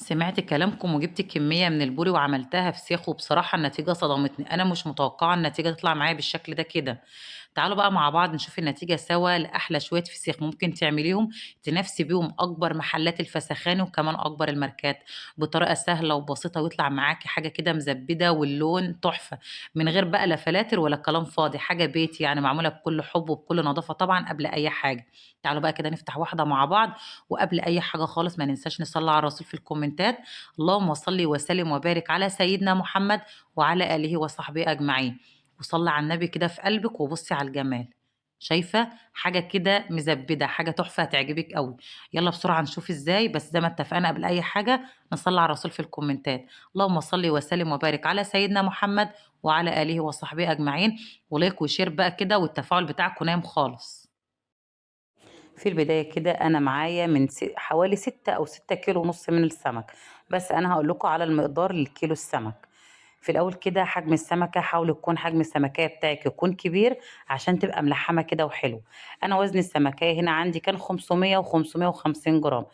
سمعت كلامكم وجبت كمية من البوري وعملتها فسيخ، وبصراحة النتيجة صدمتني. أنا مش متوقعة النتيجة تطلع معايا بالشكل ده كده. تعالوا بقى مع بعض نشوف النتيجة سوا لأحلى شوية فسيخ ممكن تعمليهم تنافسي بيهم أكبر محلات الفسخان وكمان أكبر الماركات بطريقة سهلة وبسيطة، ويطلع معاكي حاجة كده مزبدة واللون تحفة، من غير بقى لا فلاتر ولا كلام فاضي، حاجة بيتي يعني معمولة بكل حب وبكل نظافة طبعا قبل أي حاجة. تعالوا بقى كده نفتح واحدة مع بعض. وقبل أي حاجة خالص ما ننساش نصلي على الرسول في الكومنتات. اللهم صل وسلم وبارك على سيدنا محمد وعلى آله وصحبه أجمعين. وصلي على النبي كده في قلبك وبصي على الجمال. شايفة حاجة كده مزبدة، حاجة تحفة هتعجبك قوي. يلا بسرعة نشوف ازاي، بس زي ما اتفقنا قبل أي حاجة نصلي على الرسول في الكومنتات. اللهم صل وسلم وبارك على سيدنا محمد وعلى آله وصحبه أجمعين. ولايك وشير بقى كده، والتفاعل بتاعكم نايم خالص. في البداية كده أنا معايا من حوالي 6 أو 6 كيلو ونص من السمك. بس أنا هقول لكم على المقدار للكيلو السمك. في الأول كده حجم السمكة حاول يكون حجم السمكية بتاعك يكون كبير عشان تبقى ملحمة كده وحلو. أنا وزن السمكية هنا عندي كان 500 و550 جرام.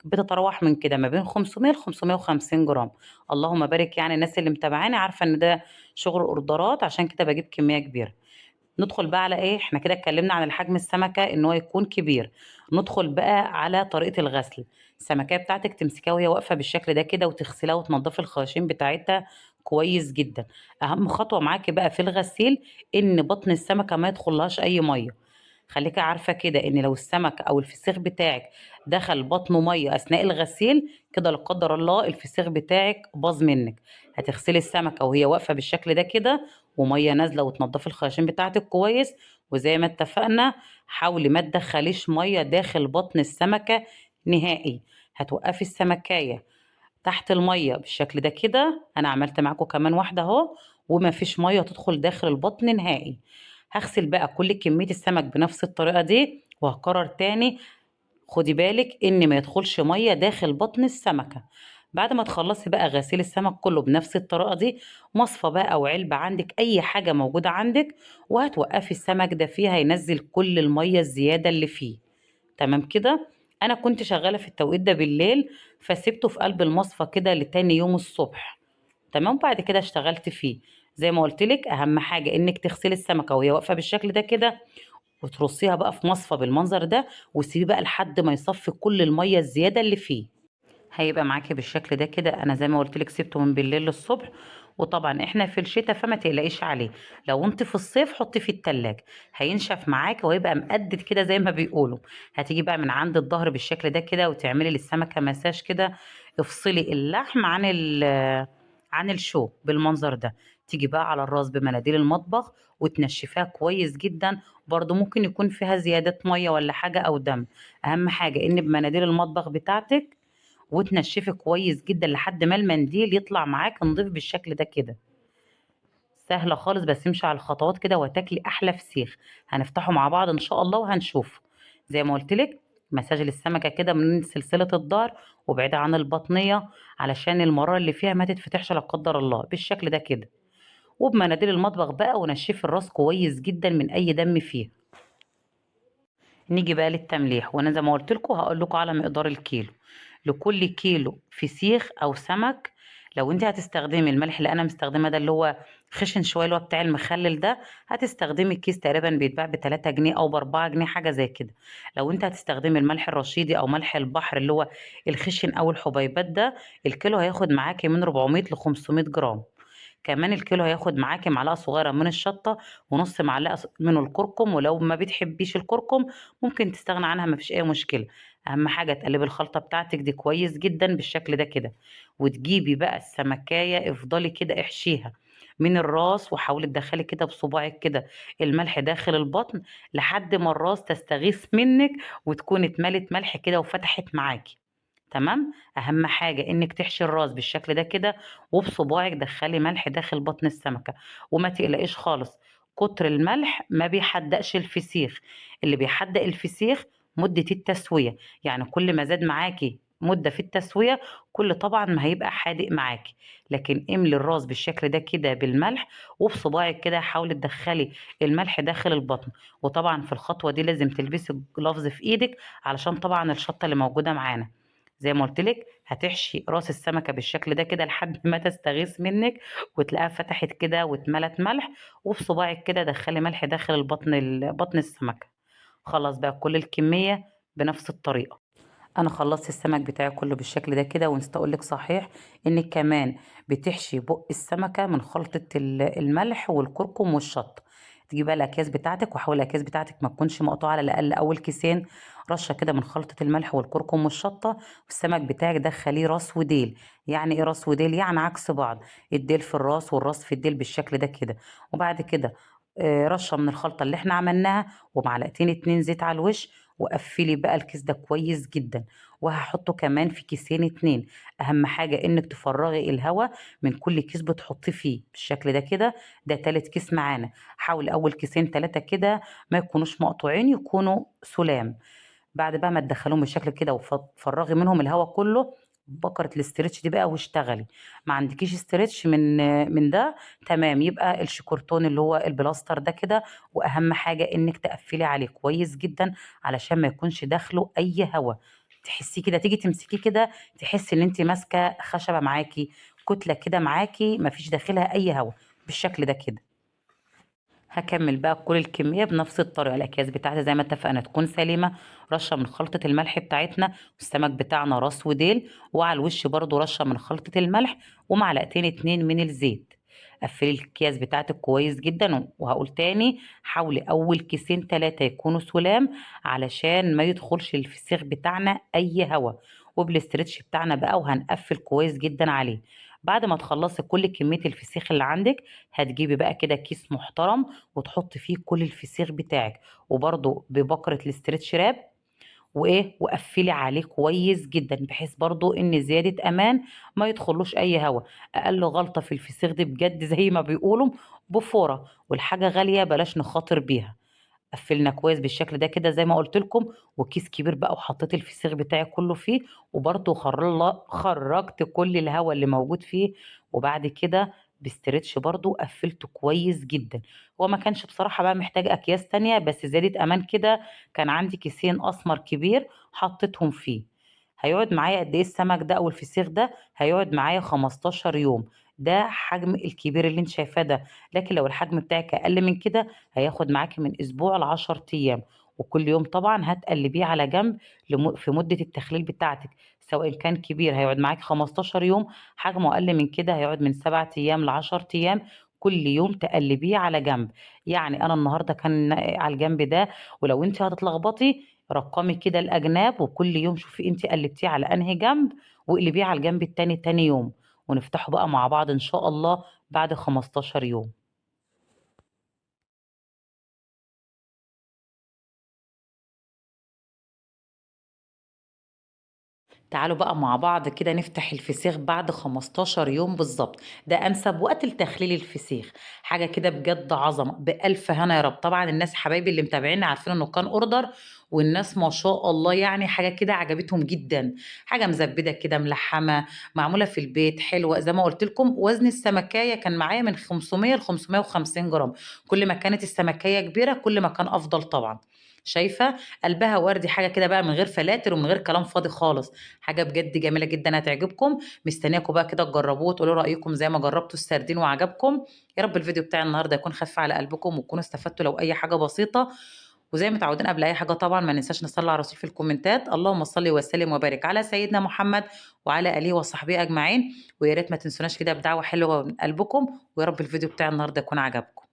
بتتراوح من كده ما بين 500 ل 550 جرام. اللهم بارك، يعني الناس اللي متابعاني عارفة إن ده شغل أوردرات، عشان كده بجيب كمية كبيرة. ندخل بقى على ايه، احنا كده اتكلمنا عن الحجم السمكة ان هو يكون كبير. ندخل بقى على طريقة الغسل. السمكية بتاعتك تمسكيها وهي واقفة بالشكل ده كده وتغسلها وتنضفي الخياشيم بتاعتها كويس جدا. اهم خطوة معاكي بقى في الغسيل ان بطن السمكة ما يدخلهاش اي مية. خليكي عارفة كده ان لو السمك او الفسيخ بتاعك دخل بطنه مية اثناء الغسيل، كده لا قدر الله الفسيخ بتاعك باظ منك. هتغسلي السمكة وهي واقفة بالشكل ده كده ومية نازلة، وتنضفي الخياشيم بتاعتك كويس. وزي ما اتفقنا حاولي ما تدخليش مية داخل بطن السمكة نهائي. هتوقفي السمكاية تحت المية بالشكل ده كده. انا عملت معاكم كمان واحدة اهو، وما فيش مية تدخل داخل البطن نهائي. هغسل بقى كل كمية السمك بنفس الطريقة دي وهكرر تاني. خدي بالك ان ما يدخلش ميه داخل بطن السمكه. بعد ما تخلصي بقى غسيل السمك كله بنفس الطريقه دي، مصفى بقى او علبه عندك اي حاجه موجوده عندك، وهتوقفي السمك ده فيها هينزل كل الميه الزياده اللي فيه. تمام كده. انا كنت شغاله في التوقيت ده بالليل، فسيبته في قلب المصفى كده لتاني يوم الصبح. تمام. بعد كده اشتغلت فيه. زي ما قلت لك اهم حاجه انك تغسلي السمكه وهي واقفه بالشكل ده كده، وترصيها بقى في مصفى بالمنظر ده، وتسيبيه بقى لحد ما يصفي كل الميه الزياده اللي فيه. هيبقى معاكي بالشكل ده كده. انا زي ما قلت لك سيبته من بالليل للصبح. وطبعا احنا في الشتاء فما تقلقيش عليه. لو انت في الصيف حطي في التلاجة، هينشف معاكي ويبقى مقدد كده زي ما بيقولوا. هتيجي بقى من عند الظهر بالشكل ده كده وتعملي للسمكه مساج كده. افصلي اللحم عن الشو بالمنظر ده. تيجي بقى على الراس بمناديل المطبخ وتنشفيها كويس جدا. برضو ممكن يكون فيها زيادة مية ولا حاجة أو دم. أهم حاجة إن بمناديل المطبخ بتاعتك وتنشفي كويس جدا لحد ما المنديل يطلع معاك نضيف بالشكل ده كده. سهلة خالص، بس امشي على الخطوات كده وتاكلي أحلى فسيخ. هنفتحه مع بعض إن شاء الله وهنشوف. زي ما قلت لك مساج للسمكة كده من سلسلة الظهر وبعيدة عن البطنية، علشان المرارة اللي فيها ما تتفتحش لا قدر الله بالشكل ده كده. وبمناديل المطبخ بقى ونشفي الراس كويس جدا من أي دم فيه. نيجي بقى للتمليح، وانا زي ما قلت لكم هقول لكم على مقدار الكيلو. لكل كيلو فسيخ او سمك، لو انت هتستخدمي الملح اللي انا مستخدمه ده اللي هو خشن شويه اللي هو بتاع المخلل ده، هتستخدمي الكيس تقريبا بيتباع ب 3 جنيه او ب 4 جنيه حاجه زي كده. لو انت هتستخدمي الملح الرشيدي او ملح البحر اللي هو الخشن او الحبيبات ده، الكيلو هياخد معاكي من 400 ل 500 جرام. كمان الكيلو هياخد معاكي معلقه صغيره من الشطه ونص معلقه من الكركم، ولو ما بتحبيش الكركم ممكن تستغنى عنها، مفيش اي مشكله. اهم حاجه تقلبي الخلطه بتاعتك دي كويس جدا بالشكل ده كده. وتجيبي بقى السمكايه افضلي كده احشيها من الراس، وحاولي تدخلي كده بصباعك كده الملح داخل البطن لحد ما الراس تستغيث منك وتكون اتملت ملح كده وفتحت معاكي. تمام. اهم حاجه انك تحشي الراس بالشكل ده كده، وبصباعك دخلي ملح داخل بطن السمكه. وما تقلقيش خالص، كتر الملح ما بيحدقش الفسيخ. اللي بيحدق الفسيخ مده التسويه. يعني كل ما زاد معاكي مده في التسويه، كل طبعا ما هيبقى حادق معاكي. لكن املي الراس بالشكل ده كده بالملح، وبصباعك كده حاولي تدخلي الملح داخل البطن. وطبعا في الخطوه دي لازم تلبسي جلافز في ايدك علشان طبعا الشطه اللي موجوده معانا. زي ما قُلت لِك هتحشي راس السمكة بالشكل ده كده لحد ما تستغيث منِّك وتلاقيها فتحت كده واتملت ملح، وبصباعِك كده دخّلي ملح داخل بطن السمكة. خلاص بقى كل الكمية بنفس الطريقة. أنا خلّصت السمك بتاعي كلّه بالشكل ده كده، ونسيت أقول لِك صحيح إنِّك كمان بتحشي بُق السمكة من خلطة الملح والكركم والشطة. تجيبي بقى الأكياس بتاعتِك، وحاولي الأكياس بتاعتِك ما تكونش مقطوعة، على الأقل أول كيسين رشة كده من خلطة الملح والكركم والشطة، والسمك بتاعِك دخّليه راس وديل. يعني إيه راس وديل؟ يعني عكس بعض، الديل في الراس والراس في الديل بالشكل ده كده. وبعد كده رشة من الخلطة اللي إحنا عملناها، ومعلقتين 2 زيت على الوش، وقفّلي بقى الكيس ده كويس جدًا. وهاحطه كمان في كيسين 2. أهم حاجة إنِّك تفرّغي الهوا من كل كيس بتحطيه فيه، بالشكل ده كده. ده تالت كيس معانا. حاولي أول كيسين 3 كده ما يكونوش مقطوعين، يكونوا سُلام. بعد بقى ما تدخّليهم بالشكل كده فرّغي منهم الهوا كلّه، بكرة الاسترتش دي بقى واشتغلي. ما عندكيش استرتش من ده، تمام، يبقى الشيكورتون اللي هو البلاستر ده كده. وأهم حاجة إنِّك تقفّلي عليه كويس جدًا علشان ما يكونش داخله أي هوا. تحسّيه كده تيجي تمسكيه كده تحسّي إن أنتِ ماسكة خشبة معاكِ، كتلة كده معاكِ ما فيش داخلها أي هوا، بالشكل ده كده. هاكمّل بقى كل الكمية بنفس الطريقة. الأكياس بتاعتي زي ما اتفقنا تكون سليمة، رشة من خلطة الملح بتاعتنا، والسمك بتاعنا راس وديل، وعلى الوش برضه رشة من خلطة الملح، ومعلقتين 2 من الزيت. قفّلي الأكياس بتاعتِك كويس جدًا، وهاقول تاني حاولي أول كيسين 3 يكونوا سُلام علشان ما يدخلش الفسيخ بتاعنا أي هوا، وبالاسترتش بتاعنا بقى وهنقفّل كويس جدًا عليه. بعد ما تخلّصي كل كمية الفسيخ اللي عندِك، هتجيبي بقى كده كيس محترم وتحطي فيه كل الفسيخ بتاعِك، وبرضه ببكرة الstretch wrap، وإيه، وقفّلي عليه كويس جدًا، بحيث برضه إن زيادة أمان ما يدخلوش أي هوا. أقل غلطة في الفسيخ دي بجد زي ما بيقولوا بفورة، والحاجة غالية بلاش نخاطر بيها. قفّلنا كويس بالشكل ده كده زي ما قُلت لكم، وكيس كبير بقى وحطيت الفسيخ بتاعي كلّه فيه، وبرضه خرّجت كل الهوا اللي موجود فيه. وبعد كده بstretch برضه قفّلته كويس جدًا. هو ما كانش بصراحة بقى محتاج أكياس تانية، بس زيادة أمان كده كان عندي كيسين أسمر كبير حطيتهم فيه. هيقعد معايا قد إيه السمك ده أو الفسيخ ده؟ هيقعد معايا 15 يوم. ده حجم الكبير اللي أنتِ شايفاه ده، لكن لو الحجم بتاعِك أقل من كده هياخد معاكِ من أسبوع ل10 أيام. وكل يوم طبعًا هتقلّبيه على جنب في مدة التخليل بتاعتِك، سواء كان كبير هيقعد معاكِ 15 يوم، حجمه أقل من كده هيقعد من 7 أيام ل10 أيام. كل يوم تقلّبيه على جنب. يعني أنا النهارده كان على الجنب ده، ولو أنتِ هتتلخبطي رقّمي كده الأجناب، وكل يوم شوفي أنتِ قلّبتيه على أنهي جنب، واقلبيه على الجنب التاني تاني يوم، ونفتحه بقى مع بعض إن شاء الله بعد 15 يوم. تعالوا بقى مع بعض كده نفتح الفسيخ بعد 15 يوم بالضبط. ده أنسب وقت لتخليل الفسيخ. حاجة كده بجد عظمة، بألف هنا يا رب. طبعًا الناس حبايبي اللي متابعينّي عارفين إنه كان order، والناس ما شاء الله يعني حاجة كده عجبتهم جدًا. حاجة مزبّدة كده ملحّمة، معمولة في البيت، حلوة. زي ما قُلت لكم وزن السمكاية كان معايا من 500 ل550 جرام. كل ما كانت السمكاية كبيرة كل ما كان أفضل طبعًا. شايفة؟ قلبها وردي، حاجة كده بقى من غير فلاتر ومن غير كلام فاضي خالص. حاجة بجد جميلة جدًا هتعجبكم. مستنياكم بقى كده تجربوه وتقولوا رأيكم زي ما جربتوا السردين وعجبكم. يا رب الفيديو بتاعي النهارده يكون خفيف على قلبكم وتكونوا استفدتوا لو أي حاجة بسيطة. وزي ما متعودين قبل أي حاجة طبعًا ما ننساش نصلي على الرسول في الكومنتات. اللهم صل وسلم وبارك على سيدنا محمد وعلى آله وصحبه أجمعين. ويا ريت ما تنسوناش كده بدعوة حلوة من قلبكم. ويا رب الفيديو بتاعي النهارده يكون عجبكم.